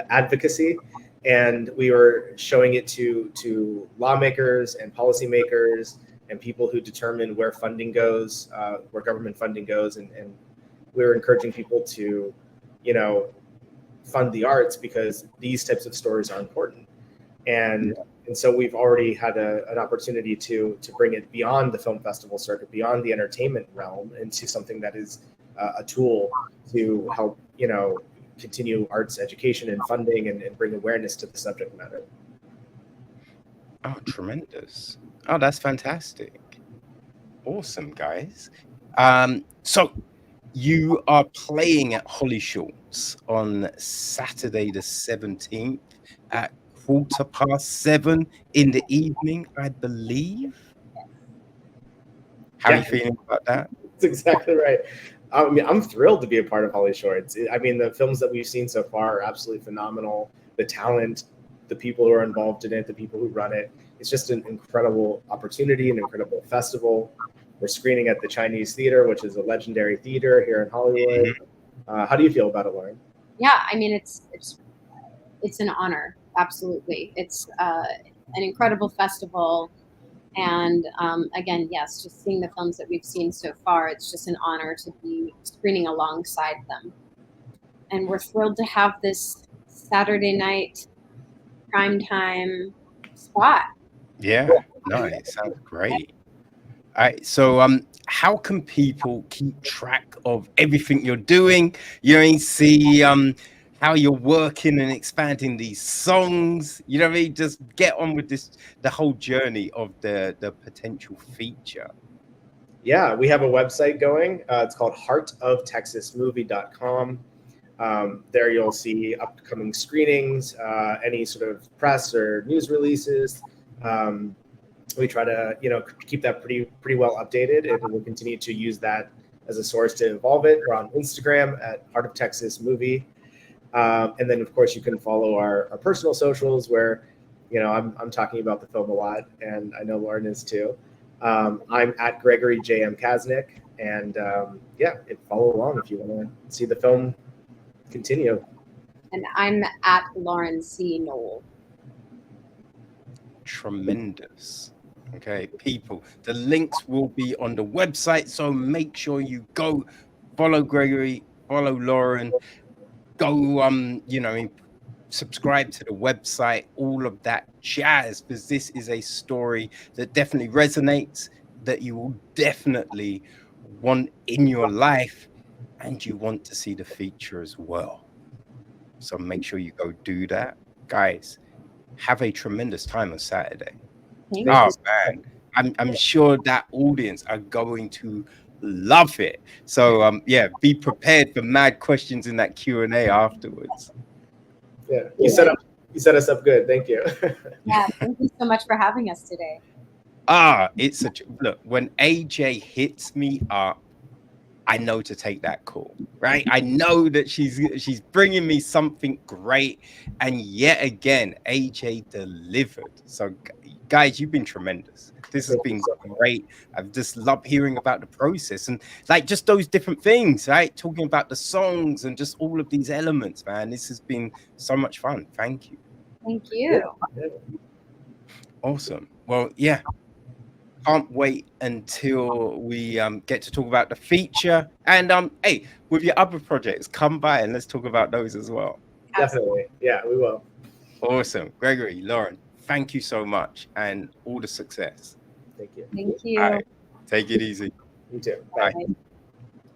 Advocacy. And we were showing it to lawmakers and policymakers and people who determine where funding goes, where government funding goes. And we were encouraging people to, fund the arts because these types of stories are important. And so we've already had an opportunity to bring it beyond the film festival circuit, beyond the entertainment realm, into something that is a tool to help, continue arts education and funding and bring awareness to the subject matter. Oh, tremendous. Oh, that's fantastic. Awesome, guys. So you are playing at Holly Shorts on Saturday the 17th at 7:15 in the evening, I believe. How are you feeling about that? That's exactly right. I mean, I'm thrilled to be a part of Holly Shorts. I mean, the films that we've seen so far are absolutely phenomenal. The talent, the people who are involved in it, the people who run it. It's just an incredible opportunity, an incredible festival. We're screening at the Chinese Theater, which is a legendary theater here in Hollywood. How do you feel about it, Lauren? Yeah, I mean, it's an honor. Absolutely. It's an incredible festival. And again, yes, just seeing the films that we've seen so far, it's just an honor to be screening alongside them. And we're thrilled to have this Saturday night primetime spot. Yeah, no, it sounds great. All right, so how can people keep track of everything you're doing? See how you're working and expanding these songs. You know what I mean? Just get on with the whole journey of the potential feature. Yeah, we have a website going. It's called heartoftexasmovie.com. There you'll see upcoming screenings, any sort of press or news releases. We try to, keep that pretty well updated, and we'll continue to use that as a source to evolve it. We're on Instagram at Heart of Texas Movie. And then, of course, you can follow our personal socials where, I'm talking about the film a lot, and I know Lauren is too. I'm at Gregory J.M. Kasnick, and follow along if you want to see the film continue. And I'm at Lauren C. Knoll. Tremendous. Okay, people, the links will be on the website, so make sure you go follow Gregory, follow Lauren, go subscribe to the website, all of that jazz, because this is a story that definitely resonates, that you will definitely want in your life, and you want to see the feature as well. So make sure you go do that, guys. have a tremendous time on Saturday. Thank Thank you. Oh man, I'm sure that audience are going to love it. So yeah, be prepared for mad questions in that Q&A afterwards. Yeah, you set us up good. Thank you. Yeah, thank you so much for having us today. It's such look, when AJ hits me up, I know to take that call, right? I know that she's bringing me something great, and yet again, AJ delivered. So, guys, you've been tremendous. This has Thank you been so much. great. I've just loved hearing about the process and like just those different things, right? Talking about the songs and just all of these elements, man. This has been so much fun. Thank you. Thank you. Yeah. Awesome. Well, yeah. Can't wait until we get to talk about the feature. And hey, with your other projects, come by and let's talk about those as well. Definitely. Yeah, we will. Awesome. Gregory, Lauren, thank you so much and all the success. Thank you. Thank you. All right. Take it easy. You too. Bye. Bye.